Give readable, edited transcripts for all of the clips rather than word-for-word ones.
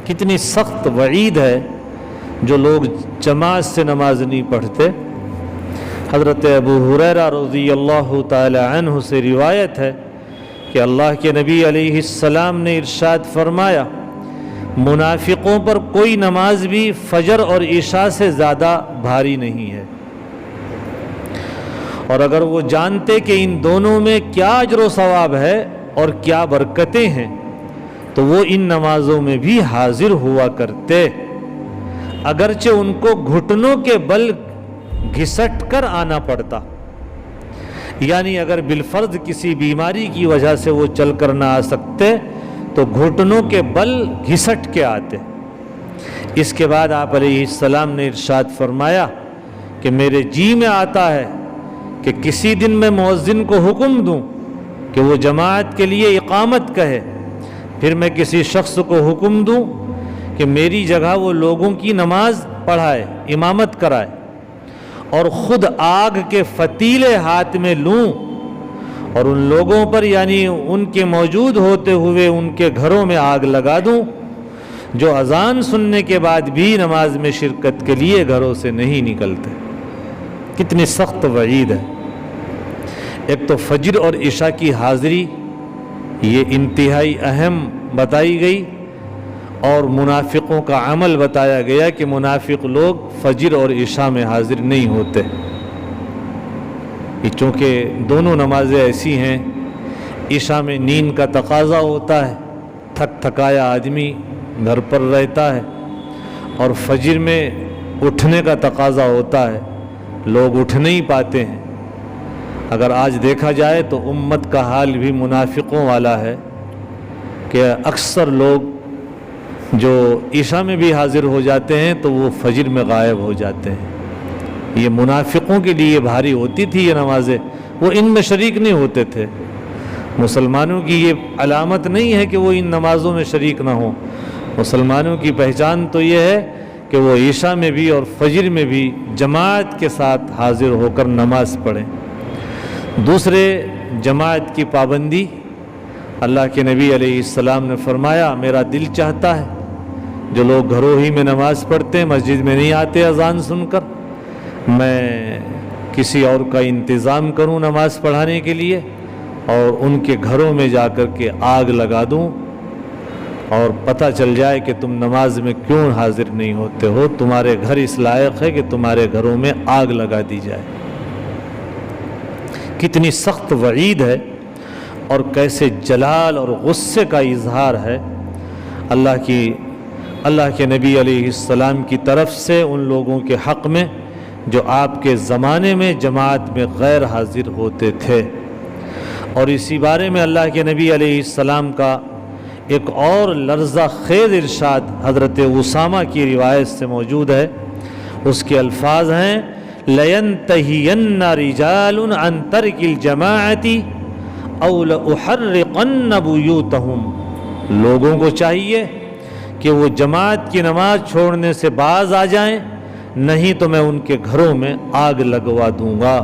کتنی سخت وعید ہے جو لوگ جماعت سے نماز نہیں پڑھتے۔ حضرت ابو ہریرہ رضی اللہ تعالی عنہ سے روایت ہے کہ اللہ کے نبی علیہ السلام نے ارشاد فرمایا، منافقوں پر کوئی نماز بھی فجر اور عشاء سے زیادہ بھاری نہیں ہے، اور اگر وہ جانتے کہ ان دونوں میں کیا اجر و ثواب ہے اور کیا برکتیں ہیں تو وہ ان نمازوں میں بھی حاضر ہوا کرتے، اگرچہ ان کو گھٹنوں کے بل گھسٹ کر آنا پڑتا، یعنی اگر بالفرض کسی بیماری کی وجہ سے وہ چل کر نہ آ سکتے تو گھٹنوں کے بل گھسٹ کے آتے۔ اس کے بعد آپ علیہ السلام نے ارشاد فرمایا کہ میرے جی میں آتا ہے کہ کسی دن میں مؤذن کو حکم دوں کہ وہ جماعت کے لیے اقامت کہے، پھر میں کسی شخص کو حکم دوں کہ میری جگہ وہ لوگوں کی نماز پڑھائے، امامت کرائے، اور خود آگ کے فتیلے ہاتھ میں لوں اور ان لوگوں پر یعنی ان کے موجود ہوتے ہوئے ان کے گھروں میں آگ لگا دوں جو اذان سننے کے بعد بھی نماز میں شرکت کے لیے گھروں سے نہیں نکلتے۔ کتنی سخت وعید ہے۔ ایک تو فجر اور عشاء کی حاضری یہ انتہائی اہم بتائی گئی، اور منافقوں کا عمل بتایا گیا کہ منافق لوگ فجر اور عشاء میں حاضر نہیں ہوتے، چونکہ دونوں نمازیں ایسی ہیں، عشاء میں نیند کا تقاضا ہوتا ہے، تھک تھکایا آدمی گھر پر رہتا ہے، اور فجر میں اٹھنے کا تقاضا ہوتا ہے، لوگ اٹھ نہیں پاتے ہیں۔ اگر آج دیکھا جائے تو امت کا حال بھی منافقوں والا ہے کہ اکثر لوگ جو عشاء میں بھی حاضر ہو جاتے ہیں تو وہ فجر میں غائب ہو جاتے ہیں۔ یہ منافقوں کے لیے بھاری ہوتی تھی یہ نمازیں، وہ ان میں شریک نہیں ہوتے تھے۔ مسلمانوں کی یہ علامت نہیں ہے کہ وہ ان نمازوں میں شریک نہ ہوں، مسلمانوں کی پہچان تو یہ ہے کہ وہ عشاء میں بھی اور فجر میں بھی جماعت کے ساتھ حاضر ہو کر نماز پڑھیں۔ دوسرے، جماعت کی پابندی۔ اللہ کے نبی علیہ السلام نے فرمایا، میرا دل چاہتا ہے جو لوگ گھروں ہی میں نماز پڑھتے ہیں، مسجد میں نہیں آتے اذان سن کر، میں کسی اور کا انتظام کروں نماز پڑھانے کے لیے اور ان کے گھروں میں جا کر کے آگ لگا دوں اور پتہ چل جائے کہ تم نماز میں کیوں حاضر نہیں ہوتے ہو، تمہارے گھر اس لائق ہے کہ تمہارے گھروں میں آگ لگا دی جائے۔ کتنی سخت وعید ہے اور کیسے جلال اور غصے کا اظہار ہے اللہ کے نبی علیہ السلام کی طرف سے ان لوگوں کے حق میں جو آپ کے زمانے میں جماعت میں غیر حاضر ہوتے تھے۔ اور اسی بارے میں اللہ کے نبی علیہ السلام کا ایک اور لرزہ خیز ارشاد حضرت اسامہ کی روایت سے موجود ہے۔ اس کے الفاظ ہیں، لَيَنْتَهِيَنَّ رِجَالٌ عَنْ تَرْكِ الْجَمَاعَةِ أَوْ لَأُحَرِّقَنَّ بُيُوتَهُمْ، لوگوں کو چاہیے کہ وہ جماعت کی نماز چھوڑنے سے باز آ جائیں، نہیں تو میں ان کے گھروں میں آگ لگوا دوں گا۔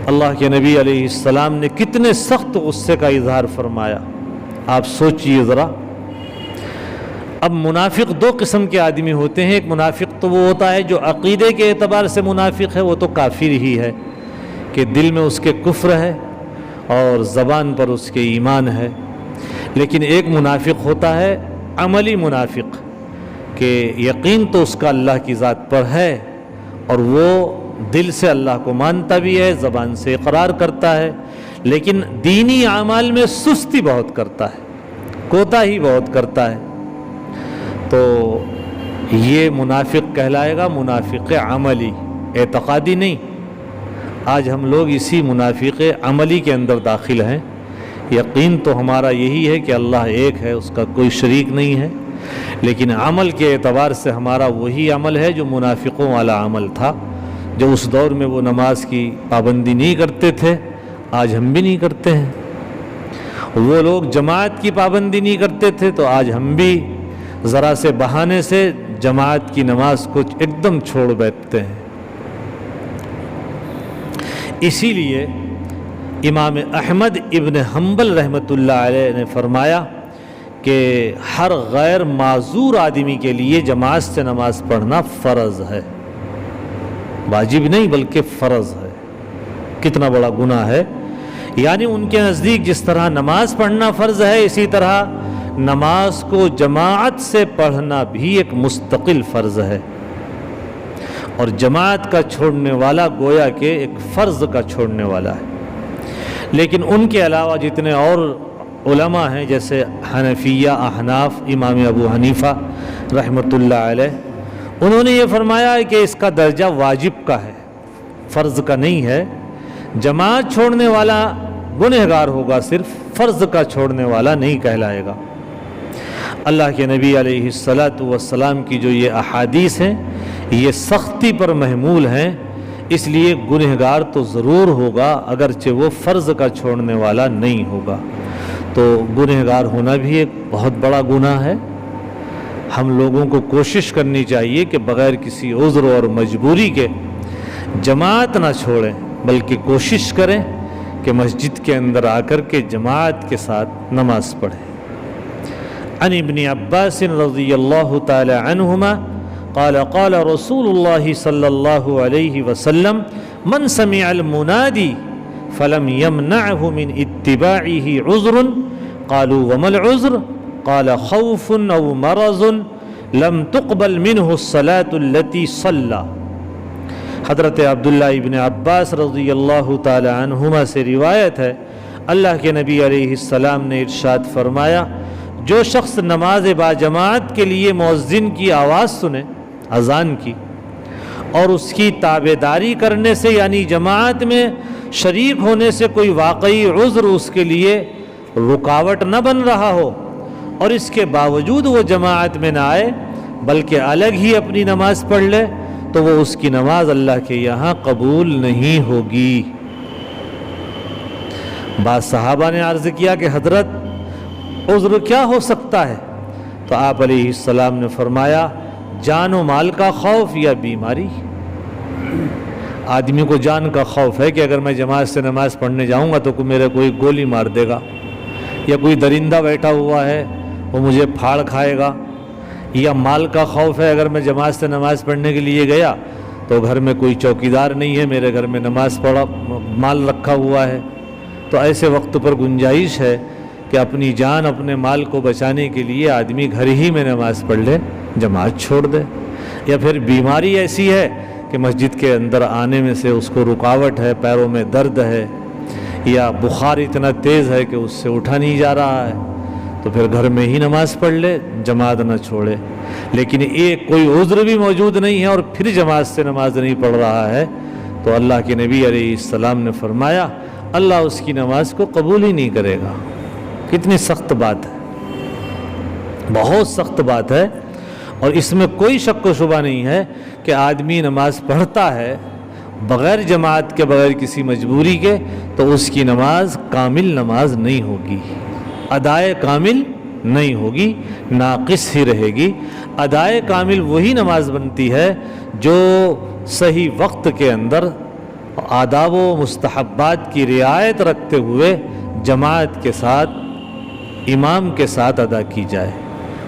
اللہ کے نبی علیہ السلام نے کتنے سخت غصے کا اظہار فرمایا، آپ سوچئے ذرا۔ اب منافق دو قسم کے آدمی ہوتے ہیں، ایک منافق تو وہ ہوتا ہے جو عقیدے کے اعتبار سے منافق ہے، وہ تو کافر ہی ہے کہ دل میں اس کے کفر ہے اور زبان پر اس کے ایمان ہے۔ لیکن ایک منافق ہوتا ہے عملی منافق کہ یقین تو اس کا اللہ کی ذات پر ہے اور وہ دل سے اللہ کو مانتا بھی ہے، زبان سے اقرار کرتا ہے، لیکن دینی اعمال میں سستی بہت کرتا ہے، کوتاہی بہت کرتا ہے، تو یہ منافق کہلائے گا، منافق عملی، اعتقادی نہیں۔ آج ہم لوگ اسی منافق عملی کے اندر داخل ہیں۔ یقین تو ہمارا یہی ہے کہ اللہ ایک ہے، اس کا کوئی شریک نہیں ہے، لیکن عمل کے اعتبار سے ہمارا وہی عمل ہے جو منافقوں والا عمل تھا، جو اس دور میں وہ نماز کی پابندی نہیں کرتے تھے، آج ہم بھی نہیں کرتے ہیں۔ وہ لوگ جماعت کی پابندی نہیں کرتے تھے تو آج ہم بھی ذرا سے بہانے سے جماعت کی نماز کو ایک دم چھوڑ بیٹھتے ہیں۔ اسی لیے امام احمد ابن حنبل رحمۃ اللہ علیہ نے فرمایا کہ ہر غیر معذور آدمی کے لیے جماعت سے نماز پڑھنا فرض ہے، واجب نہیں بلکہ فرض ہے۔ کتنا بڑا گناہ ہے! یعنی ان کے نزدیک جس طرح نماز پڑھنا فرض ہے، اسی طرح نماز کو جماعت سے پڑھنا بھی ایک مستقل فرض ہے، اور جماعت کا چھوڑنے والا گویا کہ ایک فرض کا چھوڑنے والا ہے۔ لیکن ان کے علاوہ جتنے اور علماء ہیں، جیسے حنفیہ، احناف، امام ابو حنیفہ رحمۃ اللہ علیہ، انہوں نے یہ فرمایا ہے کہ اس کا درجہ واجب کا ہے، فرض کا نہیں ہے۔ جماعت چھوڑنے والا گنہگار ہوگا، صرف فرض کا چھوڑنے والا نہیں کہلائے گا۔ اللہ کے نبی علیہ الصلاۃ والسلام کی جو یہ احادیث ہیں یہ سختی پر محمول ہیں، اس لیے گنہگار تو ضرور ہوگا اگرچہ وہ فرض کا چھوڑنے والا نہیں ہوگا۔ تو گنہگار ہونا بھی ایک بہت بڑا گناہ ہے۔ ہم لوگوں کو کوشش کرنی چاہیے کہ بغیر کسی عذر اور مجبوری کے جماعت نہ چھوڑیں، بلکہ کوشش کریں کہ مسجد کے اندر آ کر کے جماعت کے ساتھ نماز پڑھیں۔ عن ابن عباس رضی اللہ تعالی عنہما قال قال رسول اللہ صلی اللہ علیہ وسلم من سمع المنادی فلم يمنعه من اتباعه عذر قالوا وما العذر قال خوف او مرض لم تقبل منه الصلاة التي صلى۔ حضرت عبداللہ ابن عباس رضی اللہ تعالی عنہما سے روایت ہے، اللہ کے نبی علیہ السلام نے ارشاد فرمایا، جو شخص نماز با جماعت کے لیے مؤذن کی آواز سنے، اذان کی، اور اس کی تابعداری کرنے سے یعنی جماعت میں شریک ہونے سے کوئی واقعی عذر اس کے لیے رکاوٹ نہ بن رہا ہو، اور اس کے باوجود وہ جماعت میں نہ آئے بلکہ الگ ہی اپنی نماز پڑھ لے، تو وہ اس کی نماز اللہ کے یہاں قبول نہیں ہوگی۔ بعض صحابہ نے عرض کیا کہ حضرت عذر کیا ہو سکتا ہے؟ تو آپ علیہ السلام نے فرمایا، جان و مال کا خوف یا بیماری۔ آدمی کو جان کا خوف ہے کہ اگر میں جماعت سے نماز پڑھنے جاؤں گا تو میرے کوئی گولی مار دے گا، یا کوئی درندہ بیٹھا ہوا ہے وہ مجھے پھاڑ کھائے گا، یا مال کا خوف ہے اگر میں جماعت سے نماز پڑھنے کے لیے گیا تو گھر میں کوئی چوکیدار نہیں ہے، میرے گھر میں نماز پڑھا مال رکھا ہوا ہے۔ تو ایسے وقت پر گنجائش ہے کہ اپنی جان اپنے مال کو بچانے کے لیے آدمی گھر ہی میں نماز پڑھ لے، جماعت چھوڑ دے۔ یا پھر بیماری ایسی ہے کہ مسجد کے اندر آنے میں سے اس کو رکاوٹ ہے، پیروں میں درد ہے، یا بخار اتنا تیز ہے کہ اس سے اٹھا نہیں جا رہا ہے، تو پھر گھر میں ہی نماز پڑھ لے، جماعت نہ چھوڑے۔ لیکن ایک کوئی عذر بھی موجود نہیں ہے اور پھر جماعت سے نماز نہیں پڑھ رہا ہے، تو اللہ کے نبی علیہ السلام نے فرمایا اللہ اس کی نماز کو قبول ہی نہیں کرے گا۔ کتنی سخت بات ہے، بہت سخت بات ہے، اور اس میں کوئی شک و شبہ نہیں ہے کہ آدمی نماز پڑھتا ہے بغیر جماعت کے، بغیر کسی مجبوری کے، تو اس کی نماز کامل نماز نہیں ہوگی، ادائے کامل نہیں ہوگی، ناقص ہی رہے گی۔ ادائے کامل وہی نماز بنتی ہے جو صحیح وقت کے اندر آداب و مستحبات کی رعایت رکھتے ہوئے جماعت کے ساتھ، امام کے ساتھ ادا کی جائے،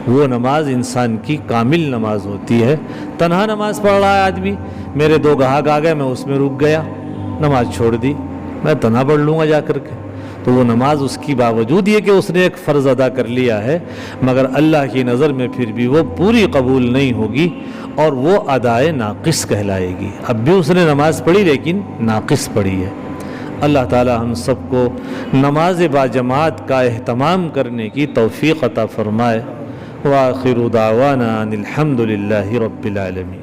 وہ نماز انسان کی کامل نماز ہوتی ہے۔ تنہا نماز پڑھ رہا ہے آدمی، میرے دو گاہک آ گئے، میں اس میں رک گیا، نماز چھوڑ دی، میں تنہا پڑھ لوں گا جا کر کے، تو وہ نماز اس کی باوجود یہ کہ اس نے ایک فرض ادا کر لیا ہے، مگر اللہ کی نظر میں پھر بھی وہ پوری قبول نہیں ہوگی اور وہ ادائے ناقص کہلائے گی۔ اب بھی اس نے نماز پڑھی لیکن ناقص پڑھی ہے۔ اللہ تعالی ہم سب کو نماز با جماعت کا اہتمام کرنے کی توفیق عطا فرمائے۔ وآخر دعوانا ان الحمد للہ رب العالمین۔